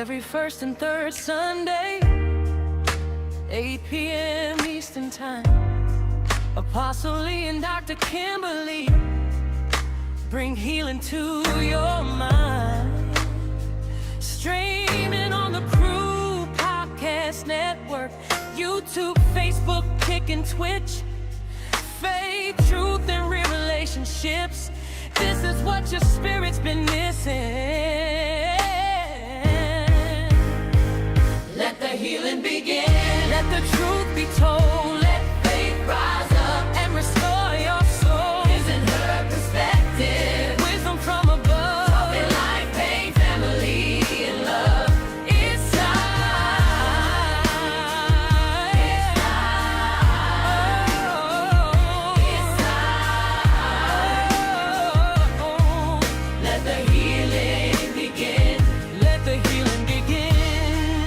every first and third Sunday, 8 p.m. Eastern Time. Apostle Lee and Dr. Kimberly bring healing to your mind. Streaming on the Crew Podcast Network, YouTube, Facebook, Kick, and Twitch. Faith, truth, and real relationships. This is what your spirit's been missing. Let the healing begin. Let the truth be told. Let faith rise up and restore your soul. Isn't her perspective? Wisdom from above. Talking life, pain, family, and love. It's time. It's time. It's time. Let the healing begin. Let the healing begin.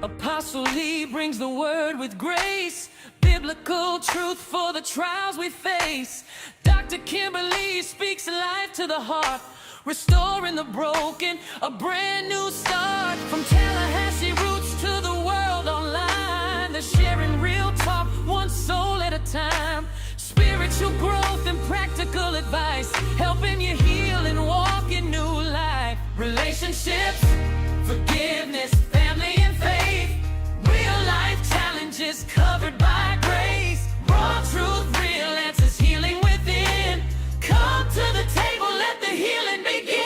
Apostle Lee brings the word with grace, biblical truth for the trials we face. Dr. Kimberly speaks life to the heart, restoring the broken, a brand new start. From Tallahassee roots to the world online, they're sharing real talk, one soul at a time. Spiritual growth and practical advice, helping you heal and walk in new life. Relationships, forgiveness, family and faith. Real life challenges covered by grace. Raw truth, real answers, healing within. Come to the table, let the healing begin.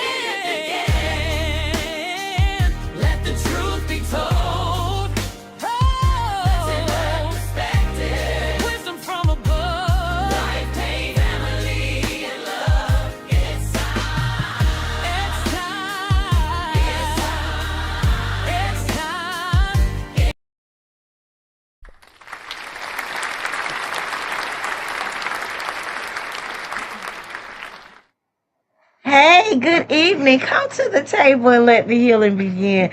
Let the truth be told. Let's in her perspective. Wisdom from above. Life, pain, family, and love. It's time. It's time. It's time. It's time. Hey, good evening. Come to the table and let the healing begin.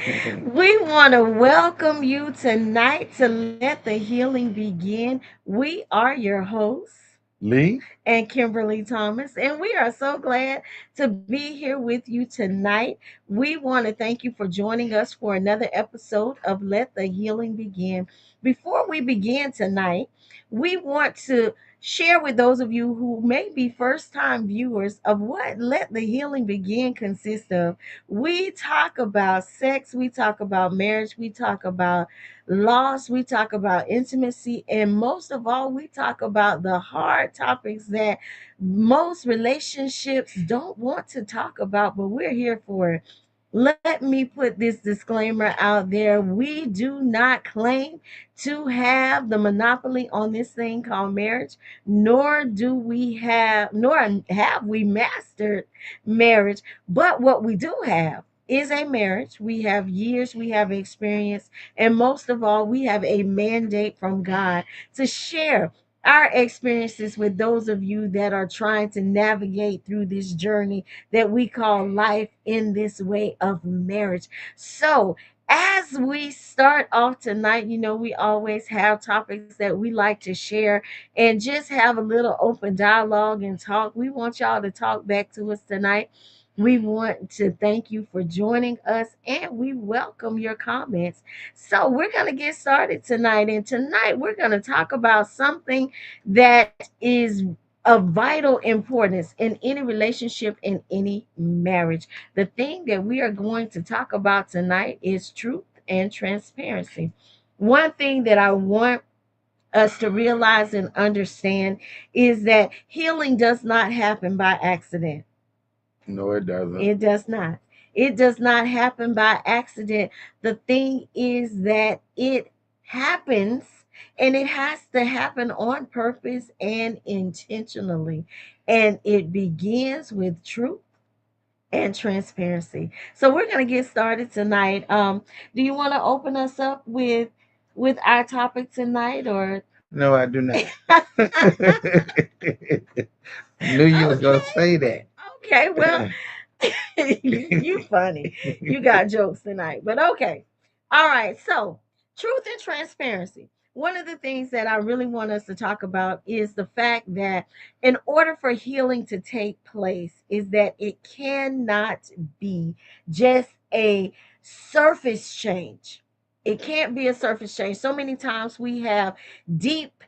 We want to welcome you tonight to Let the Healing Begin. We are your hosts Lee? and Kimberly Thomas, and we are so glad to be here with you tonight. We want to thank you for joining us for another episode of Let the Healing Begin. Before we begin tonight, we want to share with those of you who may be first time viewers of what Let the Healing Begin consists of. We talk about sex, we talk about marriage, we talk about loss, we talk about intimacy, and most of all, we talk about the hard topics that most relationships don't want to talk about, but we're here for it. Let me put this disclaimer out there. We do not claim to have the monopoly on this thing called marriage, nor have we mastered marriage. But what we do have is a marriage. We have years, we have experience, and most of all, we have a mandate from God to share our experiences with those of you that are trying to navigate through this journey that we call life in this way of marriage. So, as we start off tonight, we always have topics that we like to share and just have a little open dialogue and talk. We want y'all to talk back to us tonight. We want to thank you for joining us and we welcome your comments. So, we're going to get started tonight. And tonight, we're going to talk about something that is of vital importance in any relationship, in any marriage. The thing that we are going to talk about tonight is truth and transparency. One thing that I want us to realize and understand is that healing does not happen by accident. No, it doesn't. It does not. It does not happen by accident. The thing is that it happens and it has to happen on purpose and intentionally. And it begins with truth and transparency. So we're going to get started tonight. Do you want to open us up with our topic tonight or No, I do not. Knew you was gonna Okay. say that. Okay, well, you funny. You got jokes tonight, but okay. All right. So Truth and transparency. One of the things that I really want us to talk about is the fact that in order for healing to take place is that it cannot be just a surface change. It can't be a surface change. So many times we have deep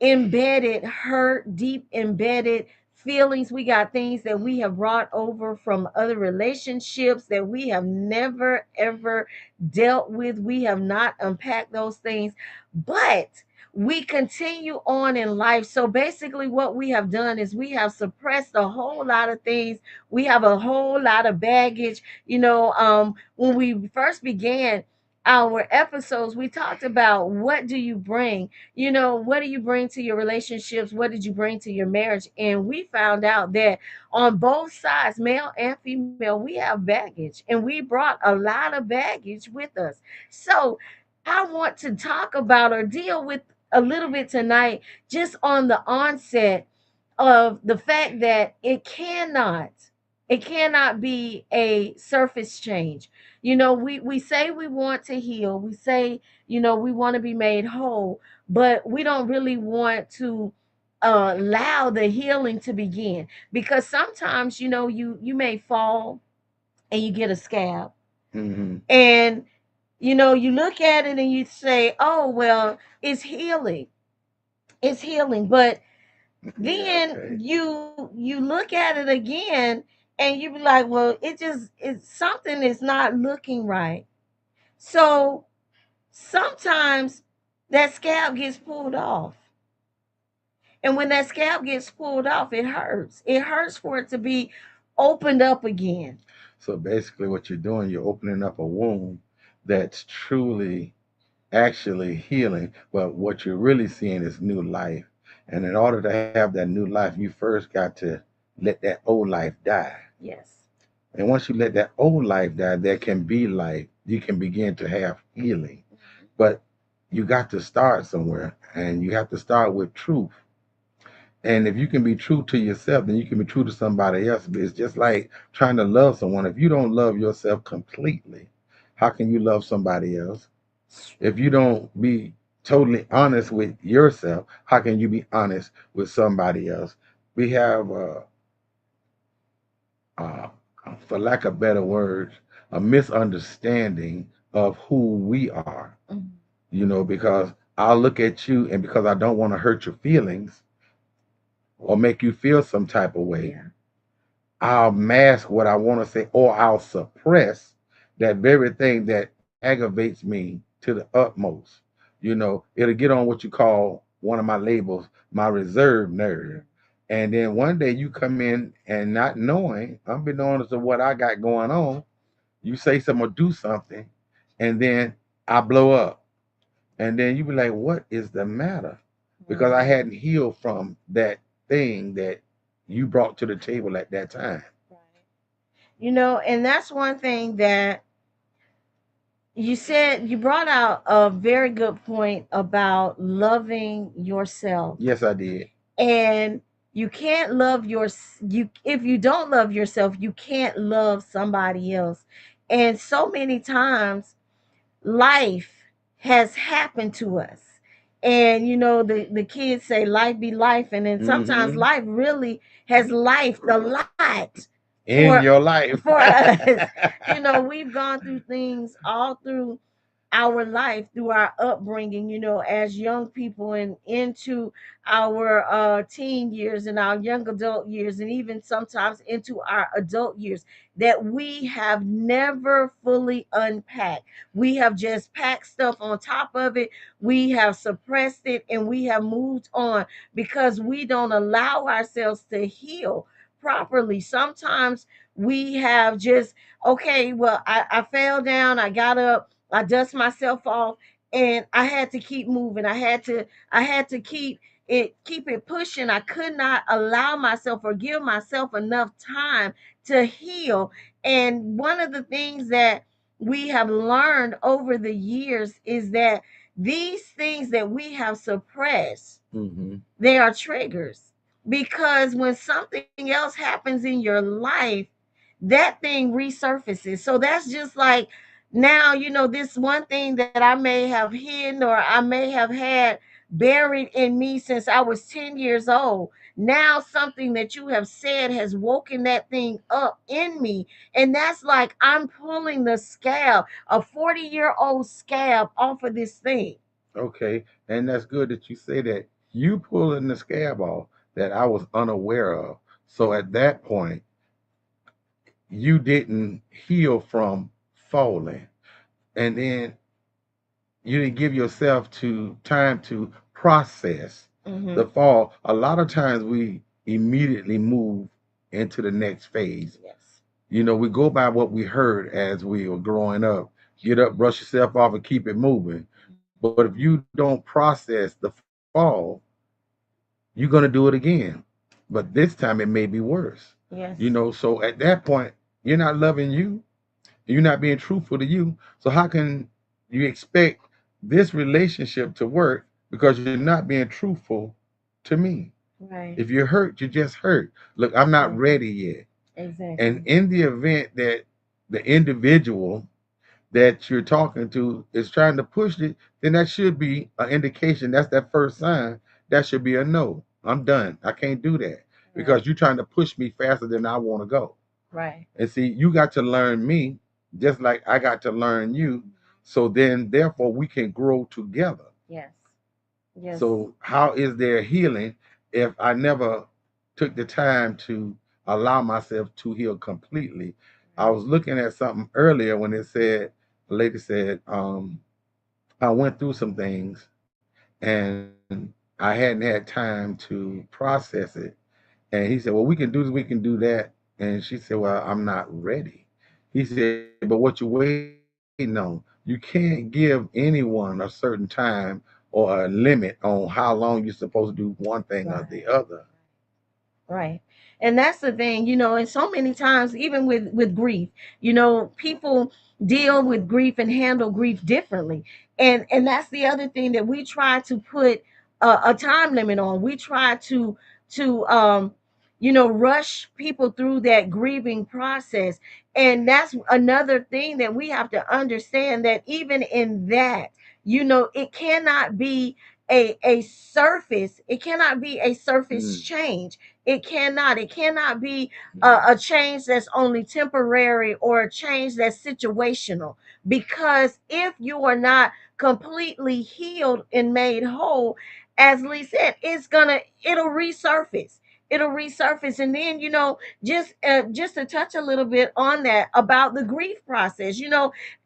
embedded hurt, deep embedded feelings. We got things that we have brought over from other relationships that we have never ever dealt with. We have not unpacked those things, but we continue on in life. So basically, what we have done is we have suppressed a whole lot of things. We have a whole lot of baggage. When we first began our episodes, we talked about what do you bring, what do you bring to your relationships, what did you bring to your marriage, and we found out that on both sides, male and female, we have baggage, and we brought a lot of baggage with us. So I want to talk about or deal with a little bit tonight, just on the onset of the fact that it cannot be a surface change. We say we want to heal, we say, we want to be made whole, but we don't really want to allow the healing to begin, because sometimes, you may fall and you get a scab, Hmm. and you look at it and you say, oh well, it's healing, but Yeah, then okay. you look at it again and you be like, well, it's something is not looking right. So sometimes that scab gets pulled off, and when that scab gets pulled off, it hurts for it to be opened up again. So basically, what you're doing, you're opening up a wound that's truly actually healing, but what you're really seeing is new life. And in order to have that new life, you first got to let that old life die. Yes. And once you let that old life die, there can be life. You can begin to have healing. But you got to start somewhere, and you have to start with truth. And if you can be true to yourself, then you can be true to somebody else. But it's just like trying to love someone. If you don't love yourself completely, how can you love somebody else? If you don't be totally honest with yourself, how can you be honest with somebody else? We have, uh, for lack of better words, a misunderstanding of who we are. Mhm. Because I'll look at you, and because I don't want to hurt your feelings or make you feel some type of way, Yeah. I'll mask what I want to say, or I'll suppress that very thing that aggravates me to the utmost. It'll get on what you call, one of my labels, my reserve nerve. And then one day you come in and, not knowing, unbeknownst to what I got going on, you say something or do something, and then I blow up. And then you be like, what is the matter? Because I Mhm. hadn't healed from that thing that you brought to the table at that time. Right. And that's one thing that you said. You brought out a very good point about loving yourself. Yes, I did. And you can't love you if you don't love yourself, you can't love somebody else. And so many times life has happened to us, and the kids say life be life, and then sometimes Hmm. life really has life a lot In for your life. for us. We've gone through things all through our life, through our upbringing, as young people, and into our teen years and our young adult years, and even sometimes into our adult years, that we have never fully unpacked. We have just packed stuff on top of it. We have suppressed it, and we have moved on because we don't allow ourselves to heal properly. Sometimes we have just, okay, well, I fell down, I got up, I dust myself off, and I had to keep moving. I had to keep it pushing. I could not allow myself or give myself enough time to heal. And one of the things that we have learned over the years is that these things that we have suppressed, Hmm. they are triggers, because when something else happens in your life, that thing resurfaces. So that's just like Now, this one thing that I may have hidden or I may have had buried in me since I was 10 years old. Now, something that you have said has woken that thing up in me. And that's like I'm pulling the scab, a 40-year-old scab, off of this thing. Okay, and that's good that you say that. You pulling the scab off that I was unaware of. So at that point, you didn't heal from falling, and then you didn't give yourself to time to process the Mm-hmm. fall. A lot of times we immediately move into the next phase. Yes. We go by what we heard as we were growing up. Get up, brush yourself off, and keep it moving. But if you don't process the fall, you're going to do it again. But this time it may be worse. Yes. So at that point, you're not loving you. You're not being truthful to you. So how can you expect this relationship to work because you're not being truthful to me? Right. If you're hurt, you're just hurt. Look, I'm not Exactly. ready yet. And Exactly. in the event that the individual that you're talking to is trying to push it, then that should be an indication. That's that first sign. That should be a no. I'm done. I can't do that Right. because you're trying to push me faster than I want to go. Right. And see, you got to learn me just like I got to learn you. So then, therefore, we can grow together. Yes. Yes. So, how is there healing if I never took the time to allow myself to heal completely? I Right. was looking at something earlier when it said, a lady said, I went through some things and I hadn't had time to process it. And he said, well, we can do this, we can do that. And she said, well, I'm not ready. He said, but what you're waiting on, you can't give anyone a certain time or a limit on how long you're supposed to do one thing or the Right. other. Right. And that's the thing, and so many times, even with grief, people deal with grief and handle grief differently. And that's the other thing that we try to put a time limit on. We try to rush people through that grieving process. And that's another thing that we have to understand, that even in that, it cannot be a surface, it cannot be a surface Mm, change. It cannot be a change that's only temporary, or a change that's situational. Because if you are not completely healed and made whole, as Lee said, it'll resurface. And then, just to touch a little bit on that, about the grief process,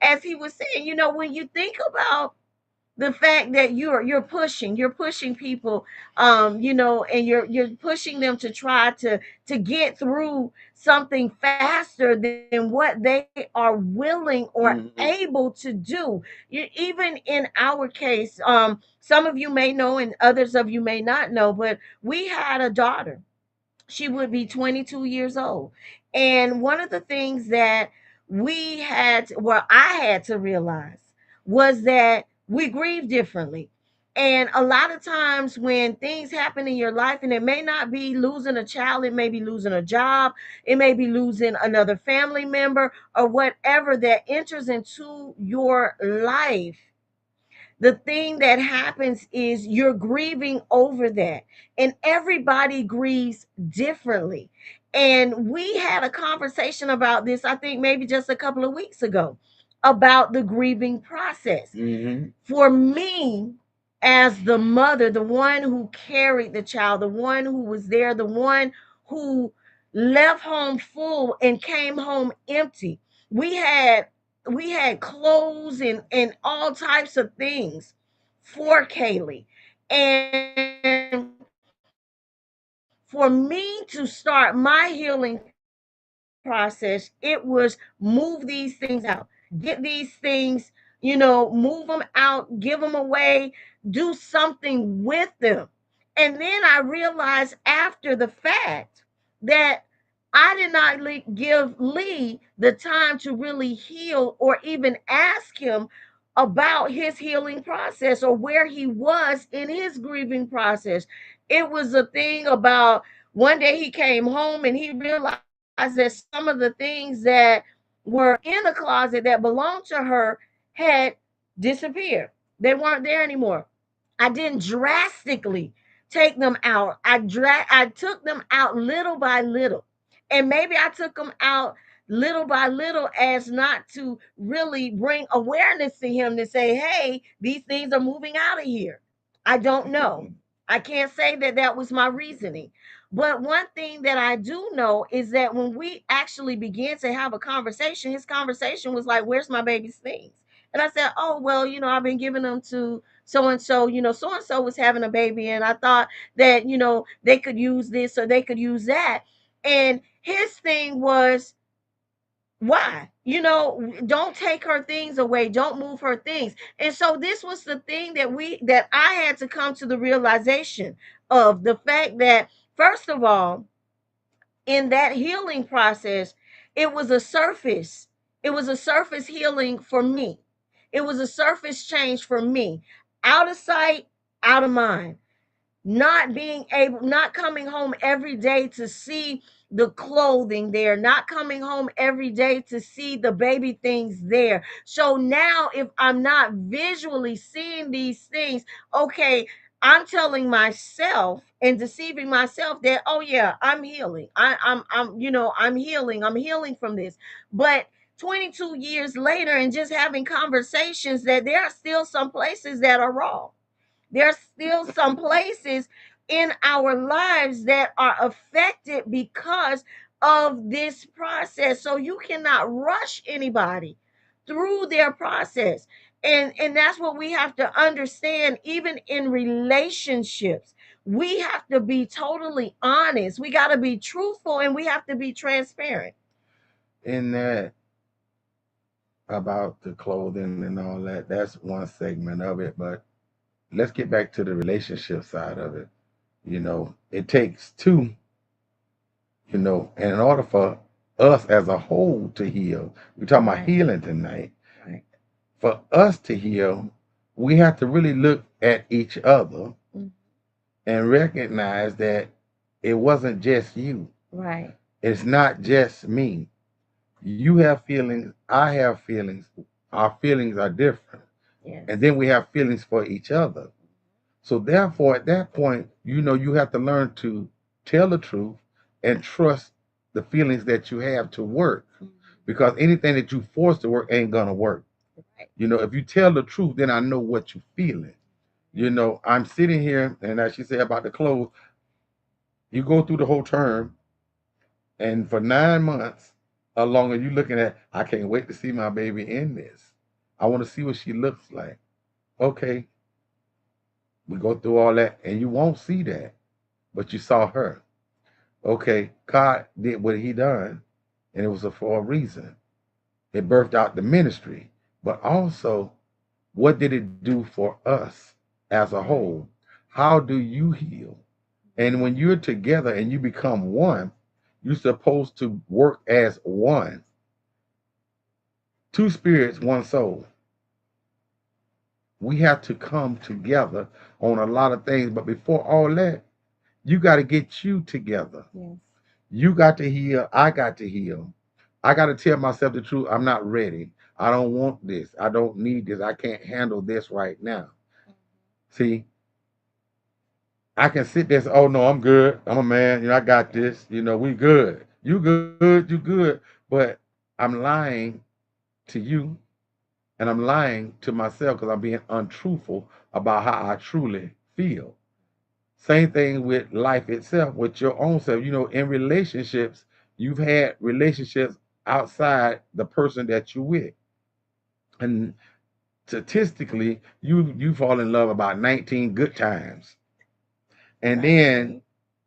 as he was saying, when you think about the fact that you're pushing people, and you're pushing them to try to get through something faster than what they are willing or mm-hmm, able to do. Even in our case, some of you may know and others of you may not know, but we had a daughter. She would be 22 years old. And one of the things that I had to realize, was that we grieve differently. And a lot of times when things happen in your life, and it may not be losing a child, it may be losing a job, it may be losing another family member, or whatever that enters into your life, the thing that happens is you're grieving over that. And everybody grieves differently. And we had a conversation about this, I think maybe just a couple of weeks ago, about the grieving process. mm-hmm, For me, as the mother, the one who carried the child, the one who was there, the one who left home full and came home empty. We had clothes and all types of things for Kaylee. And for me to start my healing process, it was move these things out, get these things, move them out, give them away, do something with them. And then I realized after the fact that I did not give Lee the time to really heal, or even ask him about his healing process, or where he was in his grieving process. It was a thing about one day he came home and he realized that some of the things that were in a closet that belonged to her had disappeared. They weren't there anymore. I didn't drastically take them out. I took them out little by little. And maybe I took them out little by little as not to really bring awareness to him to say, "Hey, these things are moving out of here." I don't know. I can't say that that was my reasoning. But one thing that I do know is that when we actually began to have a conversation, his conversation was like, "Where's my baby's things?" And I said, "Oh, well, I've been giving them to so and so. So and so was having a baby, and I thought that, they could use this or they could use that." And his thing was, why? Don't take her things away, don't move her things. And so this was the thing that I had to come to the realization of the fact that, first of all, in that healing process, it was a surface. It was a surface healing for me. It was a surface change for me. Out of sight, out of mind. Not coming home every day to see the clothing there, not coming home every day to see the baby things there. So now, if I'm not visually seeing these things, okay, I'm telling myself and deceiving myself that, oh yeah, I'm healing. I'm healing from this. But 22 years later, and just having conversations, that there are still some places that are wrong. There's still some places in our lives that are affected because of this process. So you cannot rush anybody through their process. And that's what we have to understand, even in relationships. We have to be totally honest. We got to be truthful, and we have to be transparent. In that, about the clothing and all that, that's one segment of it. But let's get back to the relationship side of it. It takes two, and in order for us as a whole to heal, we're talking about Right, healing tonight. right. For us to heal, we have to really look at each other Mm, and recognize that it wasn't just you. right. It's not just me. You have feelings, I have feelings. Our feelings are different. Yes. And then we have feelings for each other. So therefore, at that point, you have to learn to tell the truth and trust the feelings that you have to work. Mhm. Because anything that you force to work ain't gonna work. Right. If you tell the truth, then I know what you're feeling. I'm sitting here, and as she said about the clothes, you go through the whole term, and for 9 months or longer, you looking at, I can't wait to see my baby in this. I want to see what she looks like. Okay, we go through all that, and you won't see that, but you saw her. Okay, God did what He done, and it was for a reason. It birthed out the ministry, but also, what did it do for us as a Right. whole? How do you heal? And when you're together and you become one, you're supposed to work as one. Two spirits, one soul. We have to come together on a lot of things, but before all that, you got to get you together. Yes. You got to heal. I got to heal. I got to tell myself the truth. I'm not ready. I don't want this. I don't need this. I can't handle this right now. See, I can sit there and say, oh no, I'm good. I'm a man. I got this. We good. You good. You good. But I'm lying to you, and I'm lying to myself because I'm being untruthful about how I truly feel. Same thing with life itself, with your own self. In relationships, you've had relationships outside the person that you're with. And statistically, you fall in love about 19 good times. And then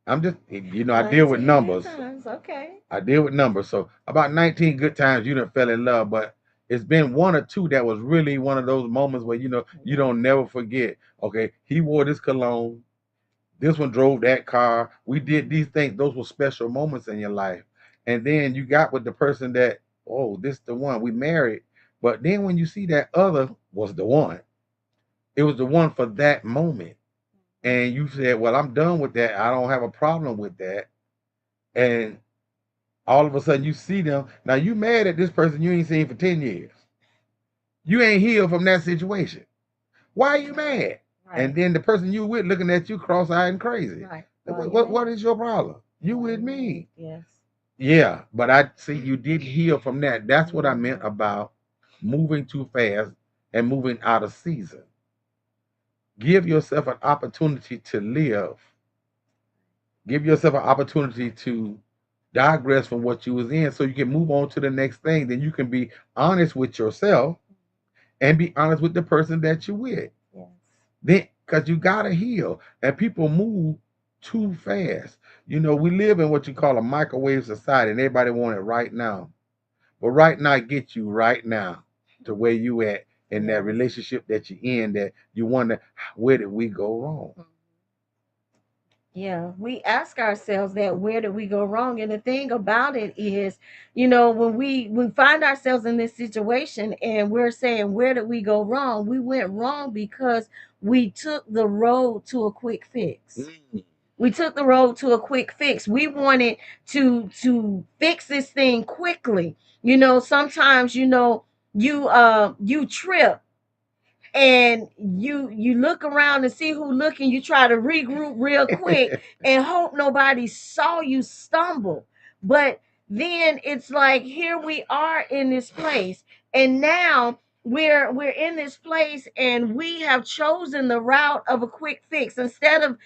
19. I deal with 19 good numbers. times. Okay. I deal with numbers. So about 19 good times you done fell in love, but it's been one or two that was really one of those moments where you Yeah. don't never forget. Okay, he wore this cologne. This one drove that car. We did these things. Those were special moments in your life. And then you got with the person that, oh, this the one. We married. But then when you see that other was the one, it was the one for that moment. And you said, well, I'm done with that. I don't have a problem with that. And All of a sudden you see them. Now you mad at this person you ain't seen for 10 years. You ain't healed from that situation. Why are you mad? And Right. then the person you with looking at you cross-eyed and crazy. Right. Why What, you what, what mad? is your problem? You Why with you mad? me. Yes. Yeah, but I see you did heal from that. That's what I meant Mhm. about moving too fast and moving out of season. Give yourself an opportunity to live. Give yourself an opportunity to digress from what you was in so you can move on to the next thing. Then you can be honest with yourself and be honest with the person that you with. Yes. Then because you gotta heal. And people move too fast. You know, we live in what you call a microwave society and everybody want it right now. But right now get you right now to where you at in that Yes. relationship that you in that you wonder where did we go wrong? Yeah, we ask ourselves that, where did we go wrong? And the thing about it is, when we find ourselves in this situation and we're saying, where did we go wrong? We went wrong because we took the road to a quick fix. Mm. We took the road to a quick fix. We wanted to fix this thing quickly. Sometimes, you trip and you look around and see who looking. You try to regroup real quick and hope nobody saw you stumble. But then it's like, here we are in this place, and now we're in this place, and we have chosen the route of a quick fix instead of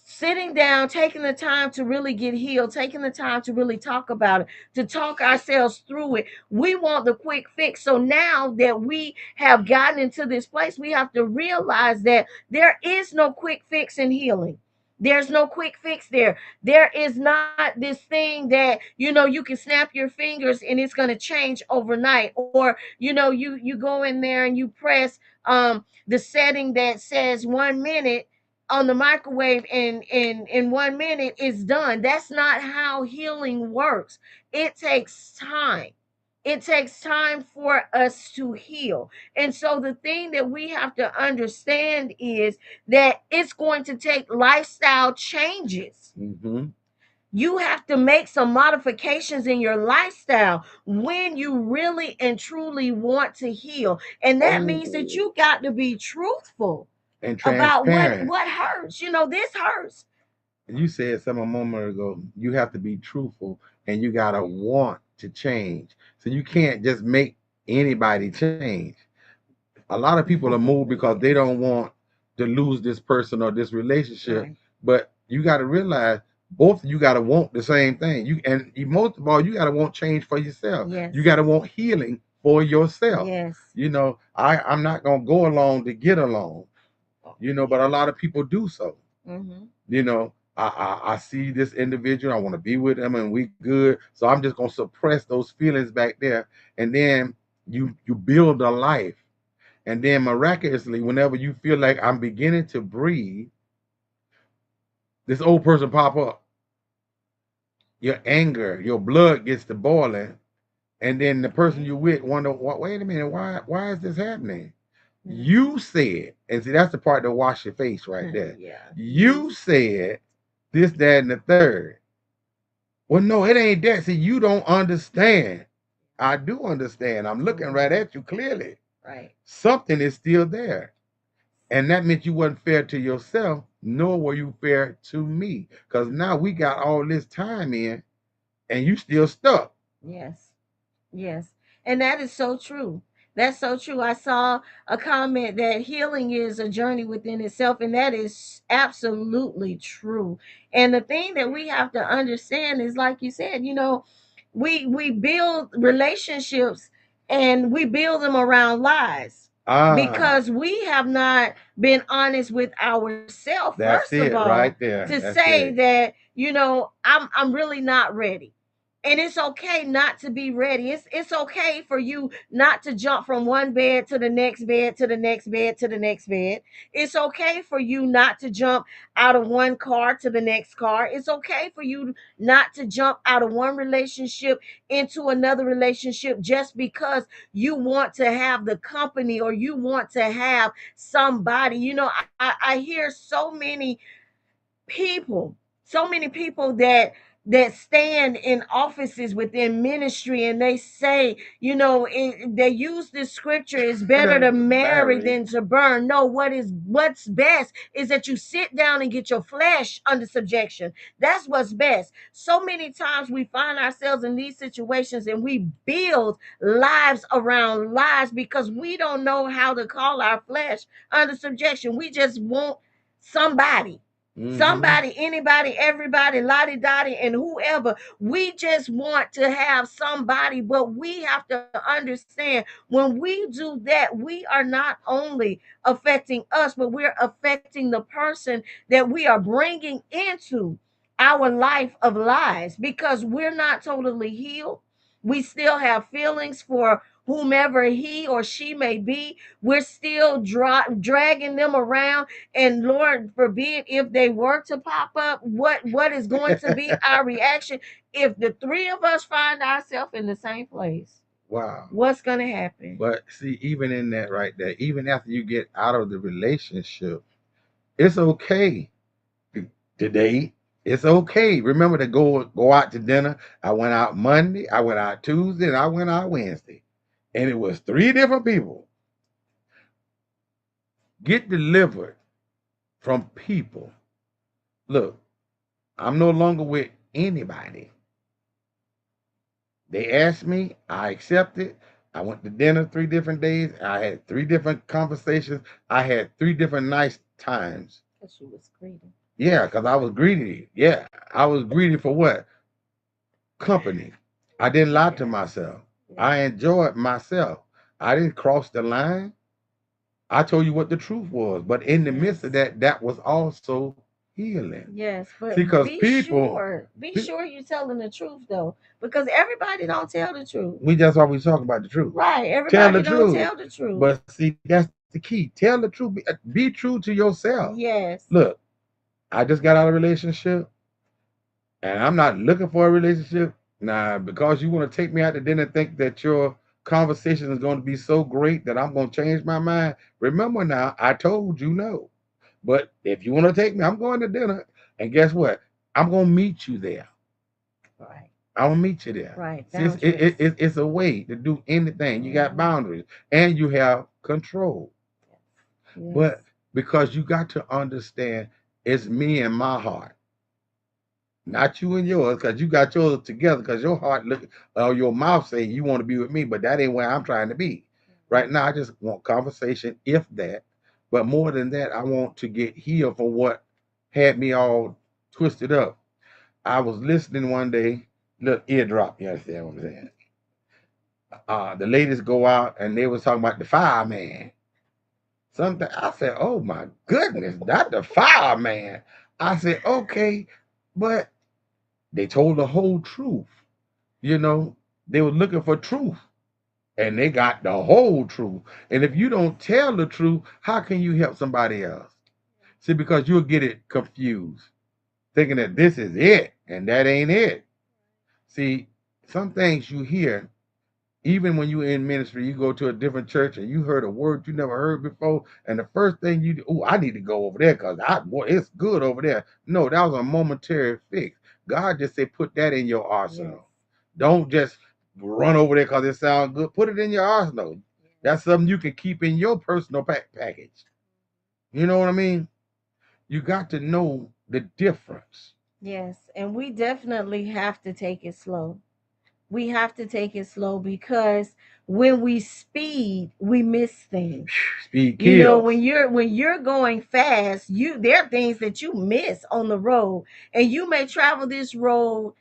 sitting down, taking the time to really get healed, taking the time to really talk about it, to talk ourselves through it. We want the quick fix. So now that we have gotten into this place, we have to realize that there is no quick fix in healing. There's no quick fix there. There is not this thing that you can snap your fingers and it's going to change overnight, or you go in there and you press the setting that says 1 minute on the microwave, and in 1 minute it's done. That's not how healing works. It takes time. It takes time for us to heal. And so the thing that we have to understand is that it's going to take lifestyle changes. Mm-hmm. You have to make some modifications in your lifestyle when you really and truly want to heal. And that means that Oh, you got to be truthful and about what transparent. what hurts. This hurts. You said something a moment ago. You have to be truthful and you gotta want to change. So you can't just make anybody change. A lot of people are moved because they Yes. don't want to lose this person or this relationship. Right. But you got to realize both of you got to want the same thing. Most of all, you got to want change for yourself. Yes. You got to want healing for yourself. Yes. I'm not gonna go along to get along. But a lot of people do so. Mm-hmm. I see this individual, I want to be with them and we good. So I'm just gonna suppress those feelings back there. And then you build a life. And then miraculously, whenever you feel like I'm beginning to breathe, this old person pop up. Your anger, your blood gets to boiling, and then the person you with wonder, wait a minute, why is this happening? You said, and see that's the part that wash your face right there. Yeah. You said this, that, and the third. Well, no, it ain't that. See, you don't understand. I do understand. I'm looking right at you clearly. Right. Something is still there. And that meant you wasn't fair to yourself, nor were you fair to me. Because now we got all this time in and you still stuck. Yes. Yes. And that is so true. That's so true. I saw a comment that healing is a journey within itself, and that is absolutely true. And the thing that we have to understand is, like you said, we build relationships and we build them around lies Ah, because we have not been honest with ourselves, first that's of it all, right there. to That's say it. that, I'm really not ready. And it's okay not to be ready. It's okay for you not to jump from one bed to the next bed to the next bed to the next bed. It's okay for you not to jump out of one car to the next car. It's okay for you not to jump out of one relationship into another relationship just because you want to have the company or you want to have somebody. I hear so many people that that stand in offices within ministry, and they say, they use this scripture, it's better to marry Married. than to burn. No, what's best is that you sit down and get your flesh under subjection. That's what's best. So many times we find ourselves in these situations and we build lives around lies because we don't know how to call our flesh under subjection. We just want somebody. Somebody, anybody, everybody, lottie dottie, and whoever. We just want to have somebody, but we have to understand when we do that, we are not only affecting us, but we're affecting the person that we are bringing into our life of lies because we're not totally healed. We still have feelings for whomever he or she may be. We're still dragging them around, and Lord forbid if they were to pop up, what is going to be our reaction if the three of us find ourselves in the same place? Wow. What's going to happen? But see, even in that right there, even after you get out of the relationship, it's okay today. It's okay. Remember to go out to dinner. I went out Monday, I went out Tuesday, and I went out Wednesday. And it was three different people. Get delivered from people. Look, I'm no longer with anybody. They asked me, I accepted. I went to dinner 3 different days. I had 3 different conversations. I had 3 different nice times. Because she was greedy. Yeah, because I was greedy. Yeah, I was greedy for what? Company. I didn't lie to myself. I enjoyed myself. I didn't cross the line. I told you what the truth was. But in the midst of that, that was also healing. Yes, but See, because be people, sure, be sure you're telling the truth though, because everybody don't tell the truth. we just always talk about the truth. Right, Tell everybody the don't truth. tell the truth. But see, that's the key. Tell the truth. Be true to yourself. Yes. Look, I just got out of a relationship, and I'm not looking for a relationship. Now, because you want to take me out to dinner and think that your conversation is going to be so great that I'm going to change my mind. Remember now, I told you no. But if you want to take me, I'm going to dinner. And guess what? I'm going to meet you there. Right. I'm going to meet you there. Right. See, it's a way to do anything. You got boundaries and you have control. Yes. But because you got to understand, it's me and my heart, not you and yours, because you got yours together. Because your heart look, your mouth say you want to be with me, but that ain't where I'm trying to be. Right now, I just want conversation, if that. But more than that, I want to get healed for what had me all twisted up. I was listening one day, little eardrop. You understand what I'm saying? The ladies go out and they was talking about the fireman. Something I said, oh my goodness, not the fireman. I said, okay, but they told the whole truth. You know, they were looking for truth and they got the whole truth. And if you don't tell the truth, how can you help somebody else? See, because you'll get it confused, thinking that this is it and that ain't it. See, some things you hear, even when you're in ministry, you go to a different church and you heard a word you never heard before, and the first thing you do, oh, I need to go over there because boy, it's good over there. No, that was a momentary fix. God just said, put that in your arsenal. Yes. Don't just run over there because it sounds good. Put it in your arsenal. That's something you can keep in your personal package. You know what I mean? You got to know the difference. Yes, and we definitely have to take it slow. We have to take it slow because when we speed, we miss things. Speed kills. When you're going fast, there are things that you miss on the road, and you may travel this road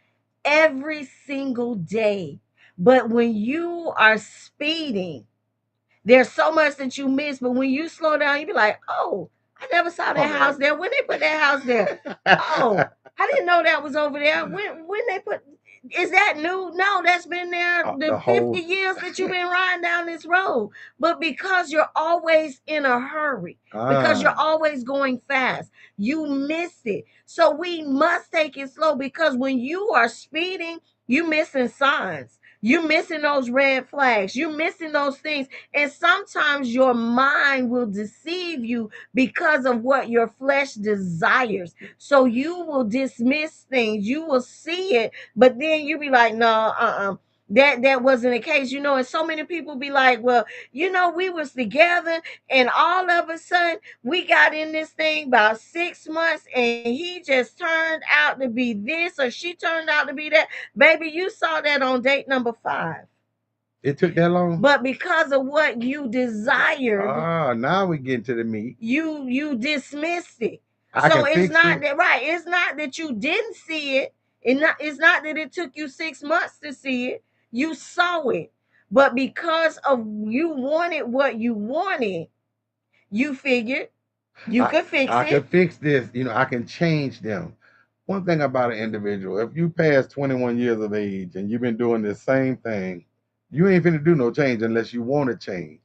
every single day. But when you are speeding, there's so much that you miss. But when you slow down, you be like, oh, I never saw that house there. When they put that house there? Oh, I didn't know that was over there. When they put, is that new? No, that's been there the 50 years that you've been riding down this road. But because you're always in a hurry, because you're always going fast, you miss it. So we must take it slow because when you are speeding, you missing signs. You missing those red flags. You missing those things. And sometimes your mind will deceive you because of what your flesh desires. So you will dismiss things. You will see it, but then you be like, no, that wasn't the case, and so many people be like, well, we was together, and all of a sudden we got in this thing about 6 months, and he just turned out to be this, or she turned out to be that. Baby, you saw that on date number 5. It took that long? But because of what you desired, Ah, now we get to the meat. you dismissed it. I So can it's fix not it. that, right. It's not that you didn't see it. It's not that it took you 6 months to see it. You saw it. But because of you wanted what you wanted, you figured you I could fix I can it. fix this. I can change them. One thing about an individual, if you pass 21 years of age and you've been doing the same thing, you ain't finna do no change unless you want to change.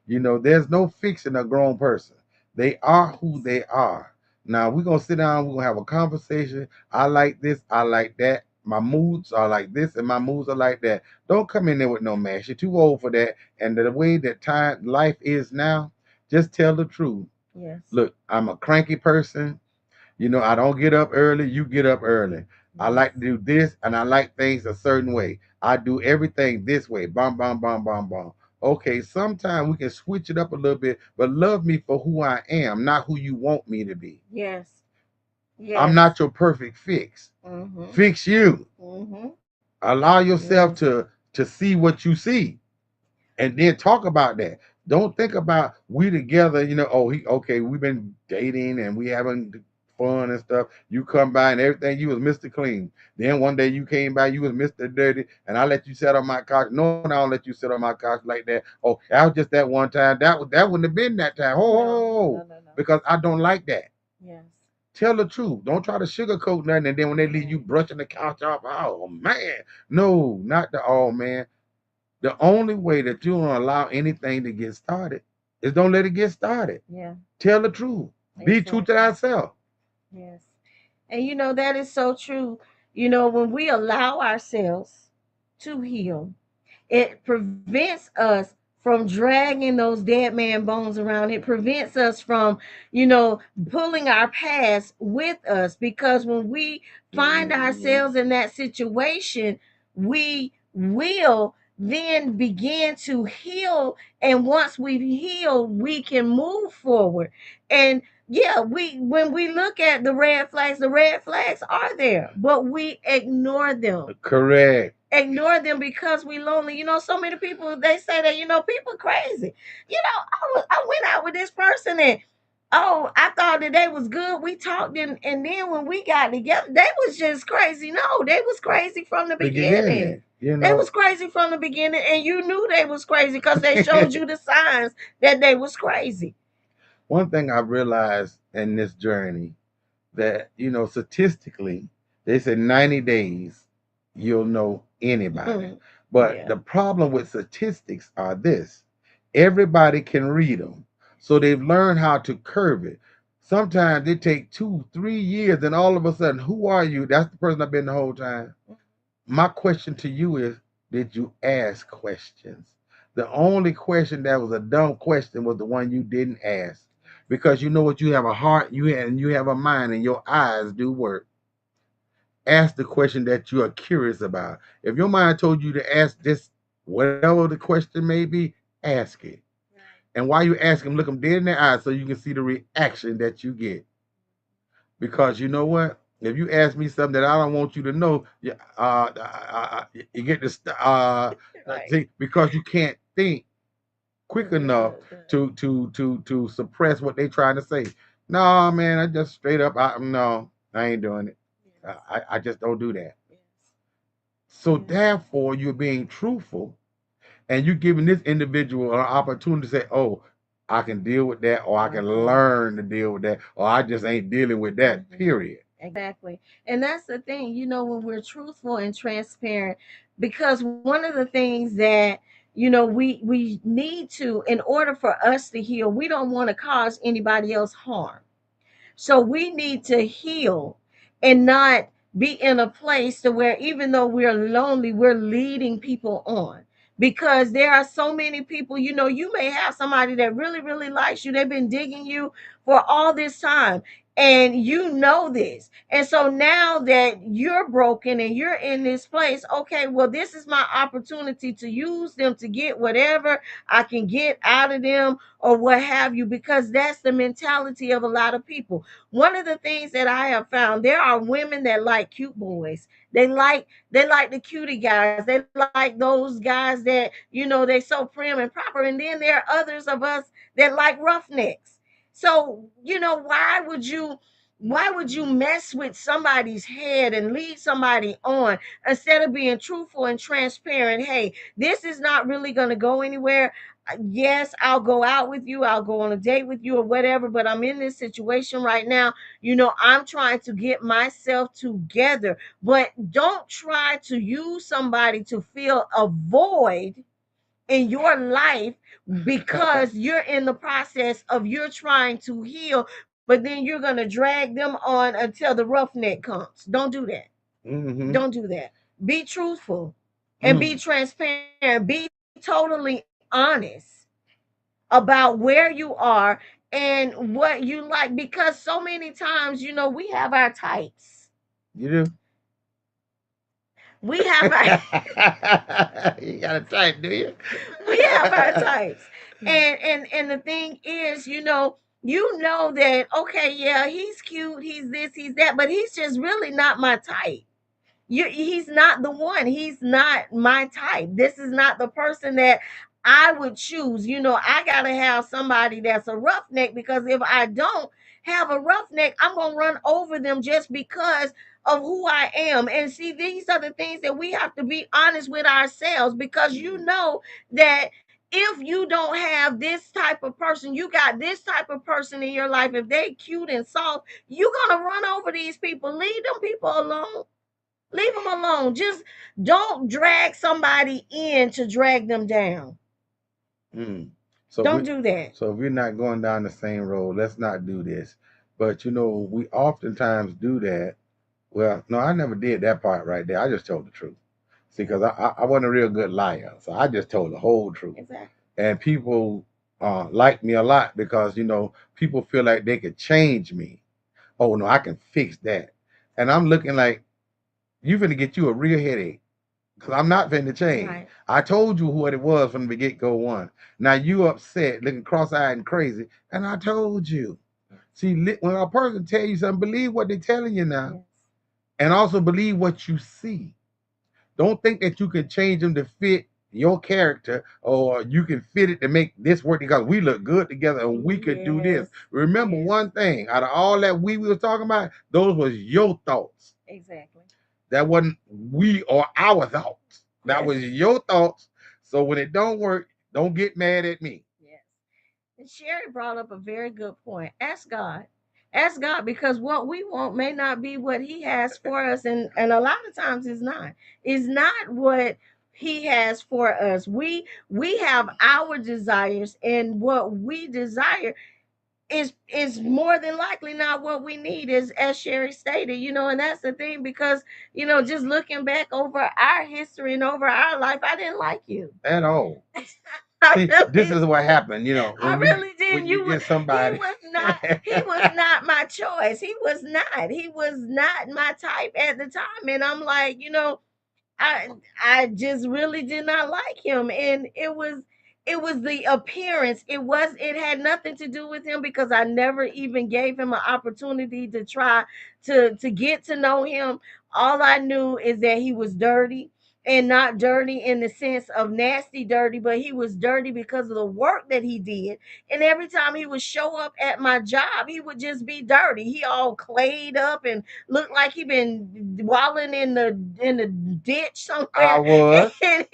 There's no fixing a grown person. They are who they are. Now we're gonna sit down, we're gonna have a conversation. I like this, I like that. My moods are like this and my moods are like that. Don't come in there with no mash. You're too old for that. And the way that time life is now, just tell the truth. Yes. Look, I'm a cranky person. I don't get up early. You get up early. I Yes. like to do this, and I like things a certain way. I do everything this way. Bum, bum, bum, bum, bum. Okay, sometimes we can switch it up a little bit, but love me for who I am, not who you want me to be. Yes. I'm Yes. not your perfect fix. Mm-hmm. Fix you. Mm-hmm. Allow yourself Yes. to see what you see, and then talk about that. Don't think about we together, oh, he okay, we've been dating and we having fun and stuff. You come by and everything, you was Mr. Clean. Then one day you came by, you was Mr. Dirty, and I let you sit on my couch. No, I don't let you sit on my couch like that. Oh, that was just that one time. That wouldn't have been that time. No. No. Oh, No. No. because I don't like that. Yes. Tell the truth. Don't try to sugarcoat nothing, and then when they leave you brushing the couch off, oh man. No, not the oh man. The only way that you don't allow anything to get started is don't let it get started. Yeah. Tell the truth. Be true to Exactly. thyself. Yes. And that is so true. When we allow ourselves to heal, it prevents us from dragging those dead man bones around. It prevents us from, pulling our past with us, because when we find ourselves in that situation, we will then begin to heal. And once we've healed, we can move forward. And yeah, when we look at the red flags are there, but we ignore them. Correct. Because we lonely. So many people, they say that, people crazy. I went out with this person, and oh, I thought that they was good. We talked, and then when we got together, they was just crazy. No, they was crazy from the beginning. Beginning, you They know. was crazy from the beginning, and you knew they was crazy because they showed you the signs that they was crazy. One thing I realized in this journey that, statistically, they said 90 days you'll know anybody. But Yeah. the problem with statistics are this: everybody can read them. So they've learned how to curve it. Sometimes it take 2, 3 years, and all of a sudden, who are you? That's the person I've been the whole time. My question to you is, did you ask questions? The only question that was a dumb question was the one you didn't ask. Because you know what, you have a heart, you have a mind, and your eyes do work. Ask the question that you are curious about. If your mind told you to ask this, whatever the question may be, ask it. And while you ask them, look them dead in their eyes so you can see the reaction that you get. Because you know what? If you ask me something that I don't want you to know, you get this Right. because you can't think quick enough to suppress what they trying to say. No, man, I just straight up. No, I ain't doing it. I just don't do that. So therefore, you're being truthful, and you're giving this individual an opportunity to say, "Oh, I can deal with that, or I can learn to deal with that, or I just ain't dealing with that." Period. Exactly. And that's the thing, when we're truthful and transparent, because one of the things that, we need to, in order for us to heal, we don't want to cause anybody else harm. So we need to heal and not be in a place to where even though we're lonely, we're leading people on. Because there are so many people, you may have somebody that really, really likes you. They've been digging you for all this time, and you know this. And so now that you're broken and you're in this place, okay, well, this is my opportunity to use them to get whatever I can get out of them or what have you, because that's the mentality of a lot of people. One of the things that I have found, there are women that like cute boys. They like the cutie guys. They like those guys that, they so prim and proper. And then there are others of us that like roughnecks. So, why would you mess with somebody's head and lead somebody on instead of being truthful and transparent? Hey, this is not really going to go anywhere. Yes, I'll go out with you, I'll go on a date with you or whatever, but I'm in this situation right now. I'm trying to get myself together. But don't try to use somebody to fill a void in your life, because you're in the process of you're trying to heal, but then you're going to drag them on until the roughneck comes. Don't do that. Mm-hmm. Don't do that. Be truthful and be Mm. transparent. Be totally honest about where you are and what you like, because so many times, we have our types. You do? We have our You got a type, do you? we have our types. And the thing is, you know that, okay, yeah, he's cute, he's this, he's that, but he's just really not my type. He's not the one. He's not my type. This is not the person that I would choose. I gotta have somebody that's a roughneck, because if I don't have a roughneck, I'm gonna run over them just because of who I am. And see, these are the things that we have to be honest with ourselves, because you know that if you don't have this type of person, you got this type of person in your life, if they cute and soft, you're gonna run over these people. Leave them people alone. Leave them alone. Just don't drag somebody in to drag them down. Mm. So Don't we, do that. so if we're not going down the same road, let's not do this. But we oftentimes do that. Well, no, I never did that part right there. I just told the truth. See, because I wasn't a real good liar, so I just told the whole truth. Exactly. And people like me a lot because people feel like they could change me. Oh no, I can fix that. And I'm looking like you finna get you a real headache. Cause I'm not finna change. Right. I told you what it was from the get go one. Now you upset, looking cross-eyed and crazy, and I told you. See, when a person tell you something, believe what they're telling you now, Yes. and also believe what you see. Don't think that you can change them to fit your character, or you can fit it to make this work because we look good together and we could do this. Yes. Remember Yes. one thing: out of all that we was talking about, those was your thoughts. Exactly. That wasn't we or our thoughts. That Yes. was your thoughts. So when it don't work, don't get mad at me. Yes. And Sherry brought up a very good point. Ask God. Ask God, because what we want may not be what He has for us, and a lot of times it's not. It's not what He has for us. We have our desires, and what we desire is more than likely not what we need, as Sherry stated. And that's the thing, because just looking back over our history and over our life, I didn't like you. At all. I See, this really is what happened. I really didn't. When you get He somebody. was not. He was not my choice. He was not. He was not my type at the time. And I'm like, I I just really did not like him, and it was the appearance. It had nothing to do with him, because I never even gave him an opportunity to try to get to know him. All I knew is that he was dirty, and not dirty in the sense of nasty dirty, but he was dirty because of the work that he did. And every time he would show up at my job, he would just be dirty. He all clayed up and looked like he been wallowing in the ditch I somewhere. was. And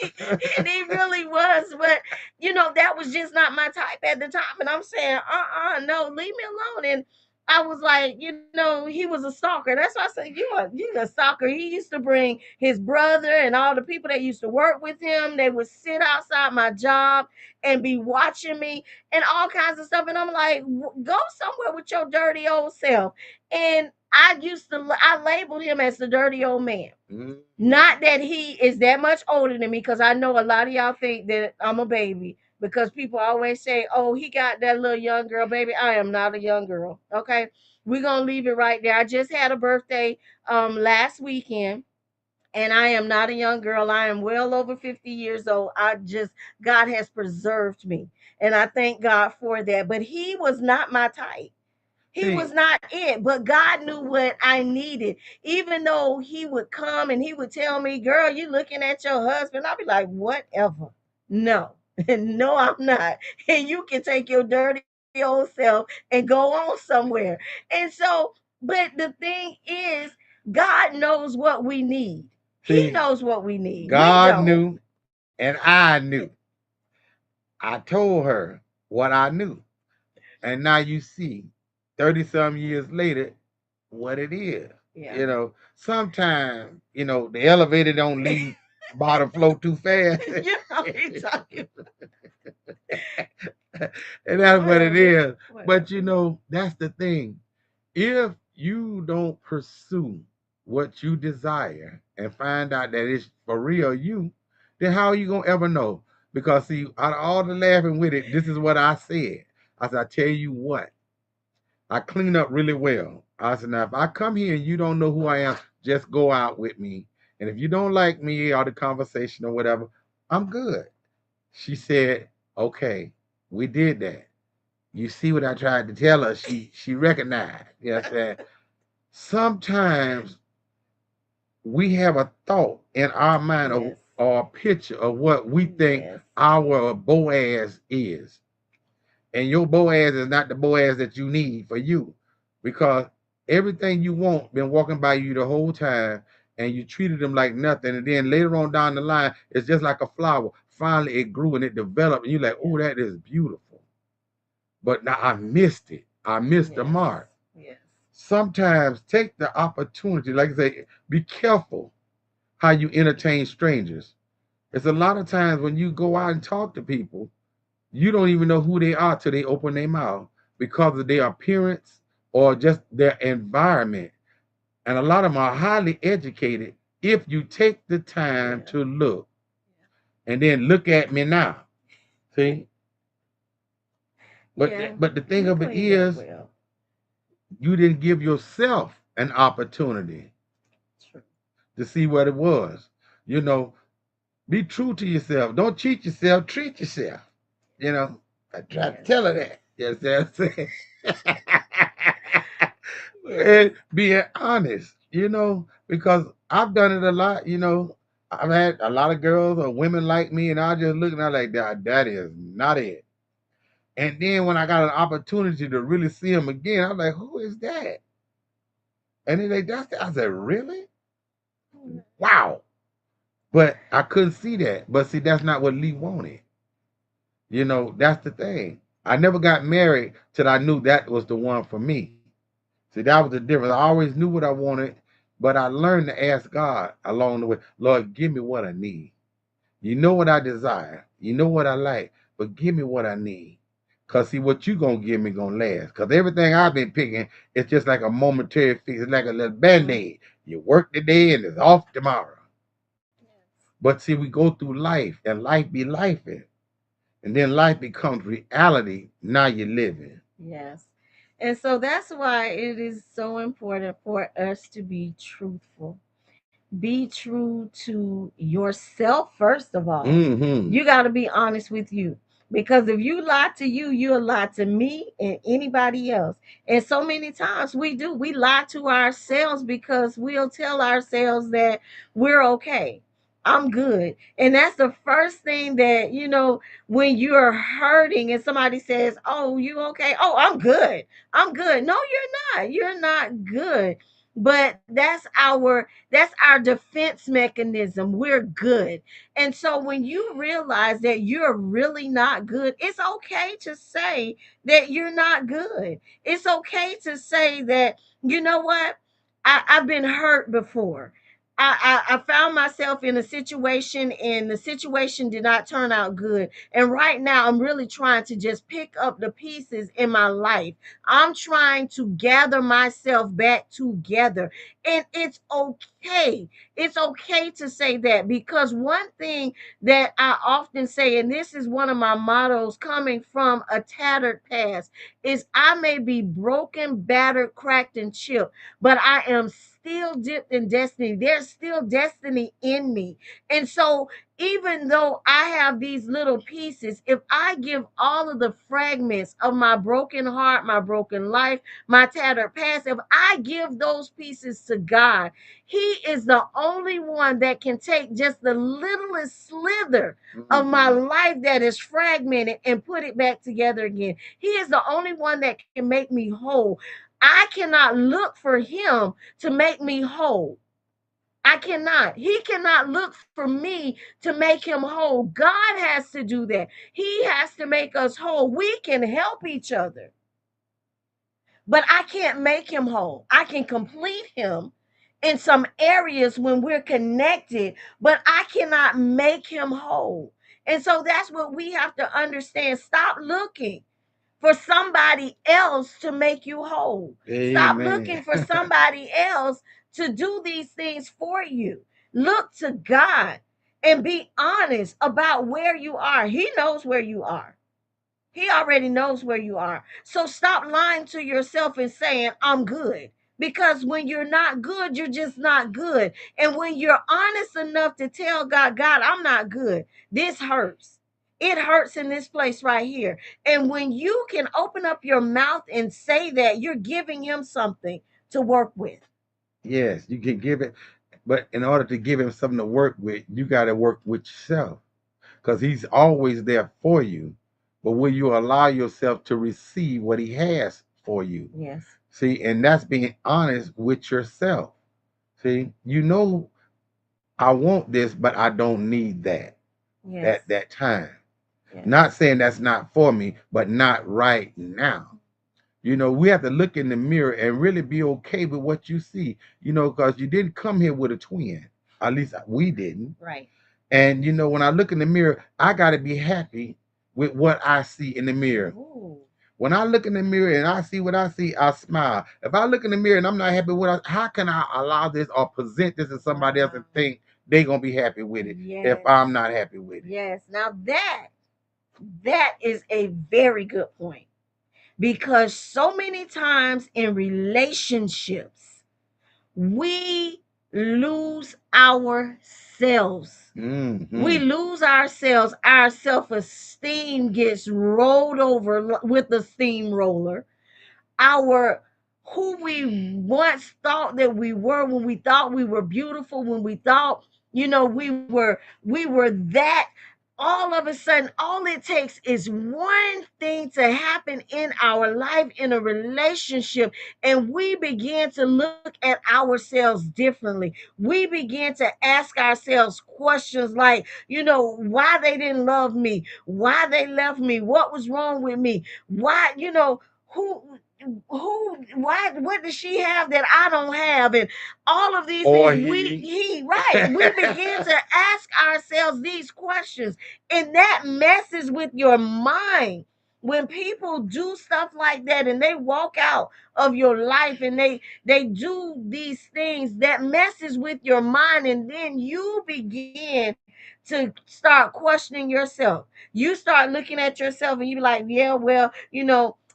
he really was. But that was just not my type at the time. And I'm saying, no, leave me alone. I was like, he was a stalker. That's why I said, you a stalker. He used to bring his brother and all the people that used to work with him. They would sit outside my job and be watching me and all kinds of stuff. And I'm like, Go somewhere with your dirty old self." And I labeled him as the dirty old man. Mhm. Not that he is that much older than me, because I know a lot of y'all think that I'm a baby, because people always say, "Oh, he got that little young girl." Baby, I am not a young girl. Okay, we're gonna leave it right there. I just had a birthday last weekend, and I am not a young girl. I am well over 50 years old. God has preserved me, and I thank God for that. But he was not my type. He See, was not it, but God knew what I needed. Even though he would come and he would tell me, "Girl, you looking at your husband?" I'll be like, "Whatever." No, no, I'm not. And you can take your dirty old self and go on somewhere. And so, but the thing is, God knows what we need. He see, knows what we need. We God don't. knew and I knew. I told her what I knew. And now you see, 30 some years later, what it is. Yeah. Sometimes, the elevator don't leave bottom floor too fast. You know what I'm talking And that's what it Whatever. is. But Whatever. that's the thing. If you don't pursue what you desire and find out that it's for real you, then how are you gonna ever know? Because see, out of all the laughing with it, this is what I said. I said, I tell you what, I clean up really well. I said, now if I come here and you don't know who I am, just go out with me. And if you don't like me or the conversation or whatever, I'm good. She said, okay, we did that. You see what I tried to tell her? She recognized. You know what I'm saying? Sometimes we have a thought in our mind of, Yes. or a picture of what we think Yes. our Boaz is. And your Boaz is not the Boaz that you need for you. Because everything you want been walking by you the whole time and you treated them like nothing. And then later on down the line, it's just like a flower. Finally it grew and it developed and you're like, oh, that is beautiful. But now I missed it. I missed the Yes. mark. Yes. Sometimes take the opportunity, like I say, be careful how you entertain strangers. It's a lot of times when you go out and talk to people, you don't even know who they are till they open their mouth because of their appearance or just their environment. And a lot of them are highly educated if you take the time Yeah. to look and then look at me now. See? But Yeah. but the thing You of it cleaned up is, well. you didn't give yourself an opportunity True. to see what it was. You know, be true to yourself. Don't cheat yourself. Treat yourself. You know, I try to Yes. tell her that. You know what I'm saying? Yes. And being honest, because I've done it a lot. I've had a lot of girls or women like me, and I just look and I'm like, that is not it. And then when I got an opportunity to really see them again, I'm like, who is that? And then I said, really? Wow. But I couldn't see that. But see, that's not what Lee wanted. That's the thing. I never got married till I knew that was the one for me. See, that was the difference. I always knew what I wanted, but I learned to ask God along the way, Lord, give me what I need. You know what I desire. You know what I like, but give me what I need. Because, see, what you going to give me going to last. Because everything I've been picking is just like a momentary fix. It's like a little band-aid. You work today and it's off tomorrow. But, see, we go through life and life be life. And then life becomes reality. Now you're living. Yes. And so that's why it is so important for us to be truthful. Be true to yourself, first of all. Mm-hmm. You got to be honest with you. Because if you lie to you, you'll lie to me and anybody else. And so many times we do. We lie to ourselves because we'll tell ourselves that we're okay. I'm good. And that's the first thing that, when you're hurting and somebody says, "Oh, you okay?" "Oh, I'm good. I'm good." No, you're not. You're not good. but that's our defense mechanism. We're good. And so when you realize that you're really not good, it's okay to say that you're not good. It's okay to say that, you know what, I've been hurt before. I found myself in a situation and the situation did not turn out good. And right now, I'm really trying to just pick up the pieces in my life. I'm trying to gather myself back together. And it's okay. It's okay to say that, because one thing that I often say, and this is one of my mottos coming from a tattered past, is I may be broken, battered, cracked, and chipped, but I am still dipped in destiny. There's still destiny in me. And so, even though I have these little pieces, if I give all of the fragments of my broken heart, my broken life, my tattered past, if I give those pieces to God, He is the only one that can take just the littlest slither of my life that is fragmented and put it back together again. He is the only one that can make me whole. I cannot look for Him to make me whole. I cannot. He cannot look for me to make him whole. God has to do that. He has to make us whole. We can help each other, but I can't make him whole. I can complete him in some areas when we're connected, but I cannot make him whole. And so that's what we have to understand. Stop looking for somebody else to make you whole. Stop Amen. looking for somebody else to do these things for you. Look to God and be honest about where you are. He knows where you are. He already knows where you are. So stop lying to yourself and saying, I'm good. Because when you're not good, you're just not good. And when you're honest enough to tell God, God, I'm not good. This hurts. It hurts in this place right here. And when you can open up your mouth and say that, you're giving him something to work with. Yes, you can give it, but in order to give him something to work with, you got to work with yourself because he's always there for you. But will you allow yourself to receive what he has for you? Yes. See, and that's being honest with yourself. See, I want this, but I don't need that Yes. at that time. Yes. Not saying that's not for me, but not right now. We have to look in the mirror and really be okay with what you see, because you didn't come here with a twin. At least we didn't. Right. And, when I look in the mirror, I got to be happy with what I see in the mirror. Ooh. When I look in the mirror and I see what I see, I smile. If I look in the mirror and I'm not happy with it, how can I allow this or present this to somebody else and Wow. think they're going to be happy with it if Yes. I'm not happy with it? Yes. Now that is a very good point, because so many times in relationships we lose ourselves. We Hmm. lose ourselves. Our self-esteem gets rolled over with the steamroller. Our Who we once thought that we were, when we thought we were beautiful, when we thought, we were that, all of a sudden, all it takes is one thing to happen in our life, in a relationship, and we begin to look at ourselves differently. We begin to ask ourselves questions like, why they didn't love me, why they left me, what was wrong with me, why, who why, what does she have that I don't have, and all of these Or things. he. We begin to ask ourselves these questions, and that messes with your mind. When people do stuff like that and they walk out of your life and they do these things, that messes with your mind, and then you begin to start questioning yourself. You start looking at yourself and you be like, yeah, well,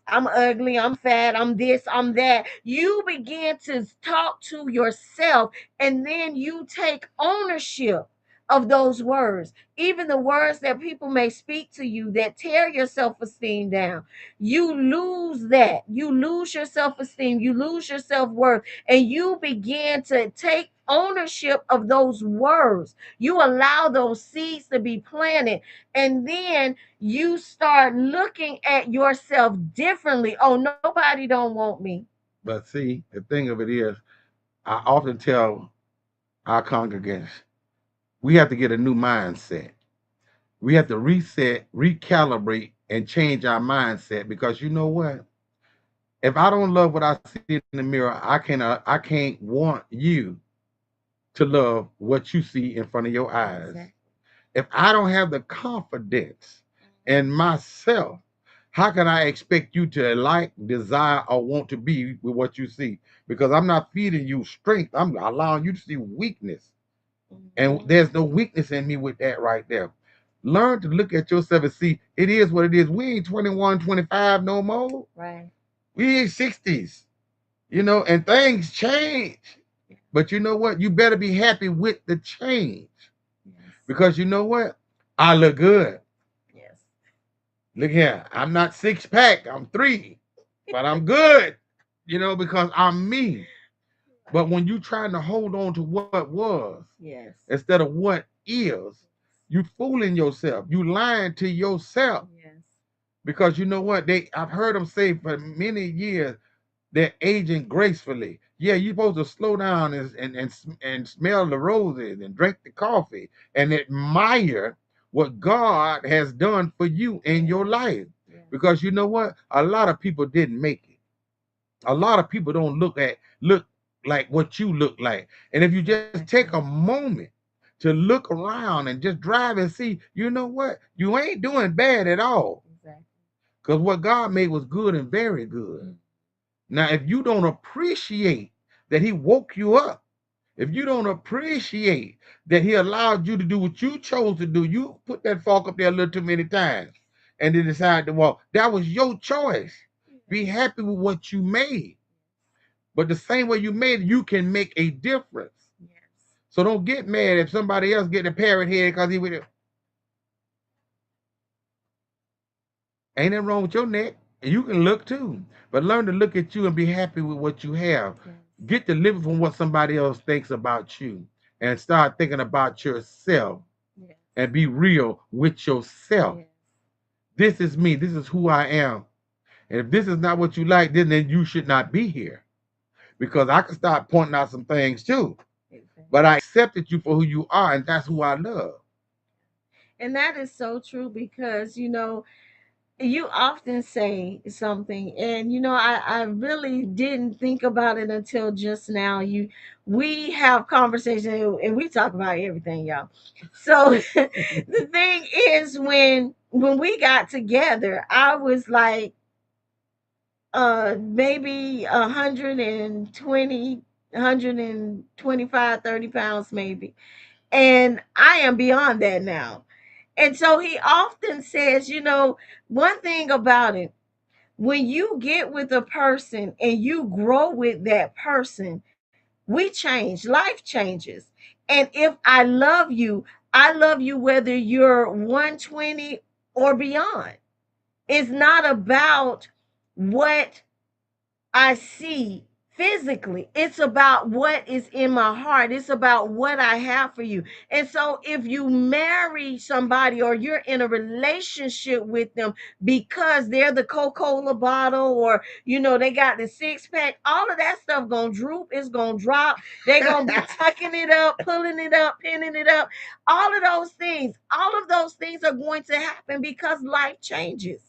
I'm ugly, I'm fat, I'm this, I'm that. You begin to talk to yourself, and then you take ownership of those words. Even the words that people may speak to you that tear your self esteem down, you lose that. You lose your self esteem, you lose your self worth, and you begin to take ownership of those words. You allow those seeds to be planted, and then you start looking at yourself differently. Oh, nobody don't want me. But see, the thing of it is, I often tell our congregants we have to get a new mindset. We have to reset, recalibrate, and change our mindset because you know what? If I don't love what I see in the mirror, I can't want you to love what you see in front of your eyes. Exactly. If I don't have the confidence in myself, how can I expect you to like, desire, or want to be with what you see? Because I'm not feeding you strength. I'm allowing you to see weakness. And Mhm. there's no weakness in me with that right there. Learn to look at yourself and see it is what it is. We ain't 21, 25 no more. Right. We in 60s, and things change. But you know what? You better be happy with the change. Yes. Because you know what? I look good. Yes. Look here. I'm not six pack. I'm three. But I'm good. Because I'm me. But Right. when you trying to hold on to what was Yes. instead of what is, you fooling yourself. You lying to yourself. Yes. Because you know what? I've heard them say for many years, they're aging gracefully. Yeah, you're supposed to slow down and smell the roses and drink the coffee and admire what God has done for you in your Yes. life. Yes. Because you know what? A lot of people didn't make it. A lot of people don't look like what you look like. And if you just take a Exactly. moment to look around and just drive and see, you know what? You ain't doing bad at all. Exactly. Because what God made was good and very good. Now, if you don't appreciate that he woke you up, if you don't appreciate that he allowed you to do what you chose to do, you put that fork up there a little too many times and then decided to walk. That was your choice. Be happy with what you made. But the same way you made it, you can make a difference. Yes. So don't get mad if somebody else get a parrot head because he with it. Ain't nothing wrong with your neck. And you can look too. But learn to look at you and be happy with what you have. Yes. Get delivered from what somebody else thinks about you and start thinking about yourself Yes. and be real with yourself. Yes. This is me. This is who I am. And if this is not what you like, then you should not be here. Because I can start pointing out some things too. Exactly. But I accepted you for who you are, and that's who I love. And that is so true because, you often say something, and I really didn't think about it until just now. We have conversation and we talk about everything, y'all. So the thing is, when we got together, I was like maybe 120, 125, 30 pounds maybe, and I am beyond that now. And so he often says, one thing about it, when you get with a person and you grow with that person, we change, life changes. And if I love you whether you're 120 or beyond. It's not about what I see physically. It's about what is in my heart. It's about what I have for you. And so if you marry somebody or you're in a relationship with them because they're the Coca-Cola bottle, or they got the six pack, all of that stuff gonna droop, it's gonna drop. They're gonna be tucking it up, pulling it up, pinning it up. All of those things are going to happen because life changes.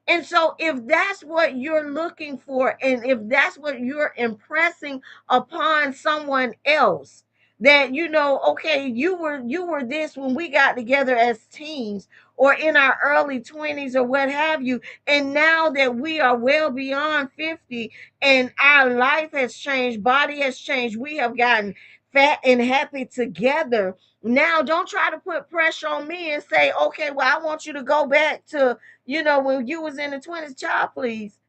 And so, if that's what you're looking for, and if that's what you're impressing upon someone else, that okay, you were this when we got together as teens or in our early 20s or what have you, and now that we are well beyond 50 and our life has changed, body has changed, we have gotten fat and happy together. Now, don't try to put pressure on me and say, okay, well, I want you to go back to when you was in the 20s. Child, please.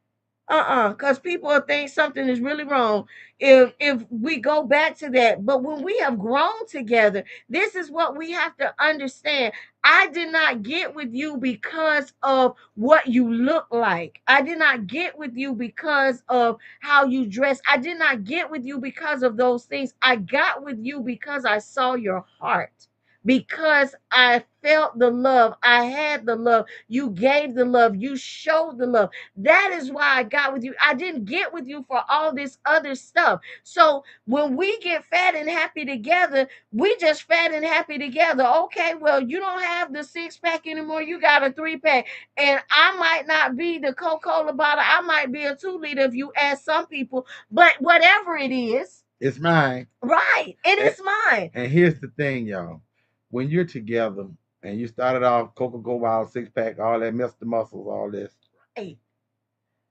Because people will think something is really wrong if we go back to that. But when we have grown together, this is what we have to understand. I did not get with you because of what you look like. I did not get with you because of how you dress. I did not get with you because of those things. I got with you because I saw your heart. because I felt the love. I had the love. You gave the love. You showed the love. That is why I got with you. I didn't get with you for all this other stuff. So when we get fat and happy together, we just fat and happy together. Okay, well, you don't have the 6-pack anymore. You got a 3-pack. And I might not be the Coca-Cola bottle. I might be a 2-liter if you ask some people. But whatever it is, It's mine. right, it And, is mine. and here's the thing, y'all. When you're together and you started off Coca-Cola Wild 6-pack, all that Mr. Muscles, all this, Hey,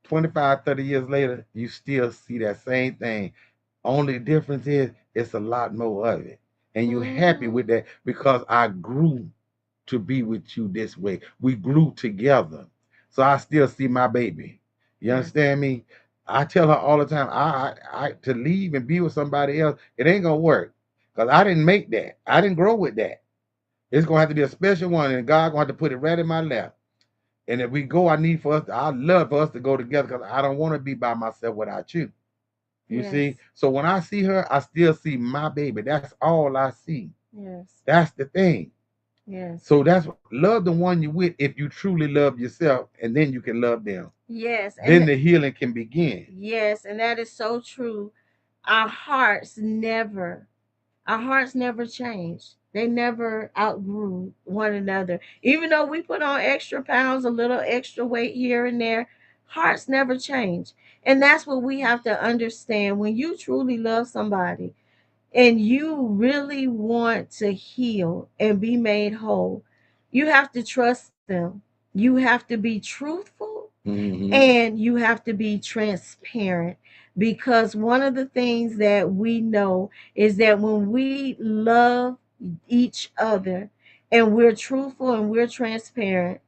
25, 30 years later, you still see that same thing. Only difference is it's a lot more of it. And you're happy with that because I grew to be with you this way. We grew together. So I still see my baby. You Yes. understand me? I tell her all the time, I to leave and be with somebody else, it ain't gonna work. Because I didn't make that. I didn't grow with that. It's gonna have to be a special one, and God gonna have to put it right in my lap. And if we go, I love for us to go together because I don't want to be by myself without you. You yes, see? So when I see her, I still see my baby. That's all I see. yes, That's the thing. yes, So that's love the one you with if you truly love yourself, and then you can love them. yes, Then and the healing can begin. yes, and that is so true. Our hearts never, our hearts never changed. They never outgrew one another. Even though we put on extra pounds, a little extra weight here and there, hearts never change. And that's what we have to understand. When you truly love somebody, and you really want to heal and be made whole, you have to trust them. You have to be truthful Hmm. and you have to be transparent, because one of the things that we know is that when we love each other and we're truthful and we're transparent,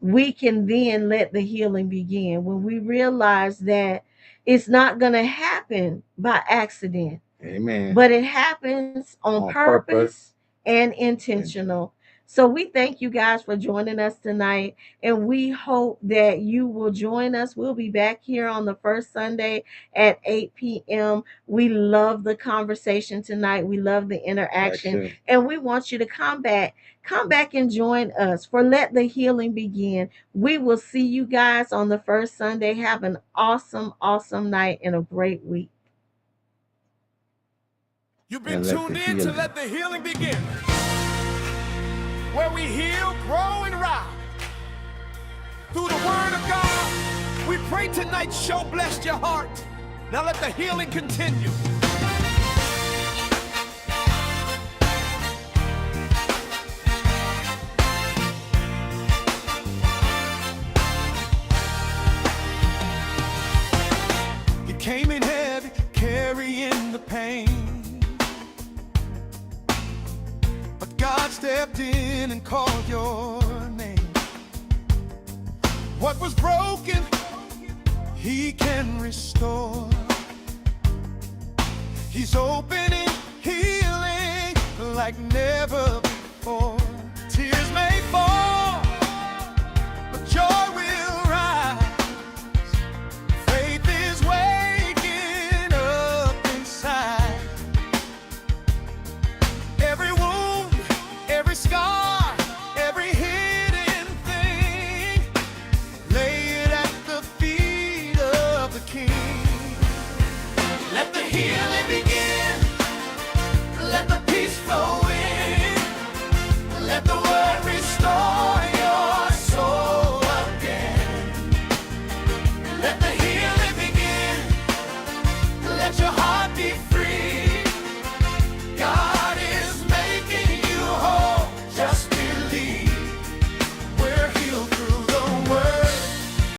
we can then let the healing begin when we realize that it's not going to happen by accident, Amen. but it happens on On purpose purpose. and intentional. So we thank you guys for joining us tonight, and we hope that you will join us. We'll be back here on the first Sunday at 8 p.m. We love the conversation tonight. We love the interaction, Action. and we want you to come back. Come back and join us for Let the Healing Begin. We will see you guys on the first Sunday. Have an awesome, awesome night and a great week. You've been And let the tuned in to healing. Let the Healing Begin, where we heal, grow, and rise through the Word of God. We pray tonight's show blessed your heart. Now let the healing continue. You came in heavy, carrying the pain, but God stepped in and called your name. What was broken, He can restore. He's opening, healing like never before. Tears may fall,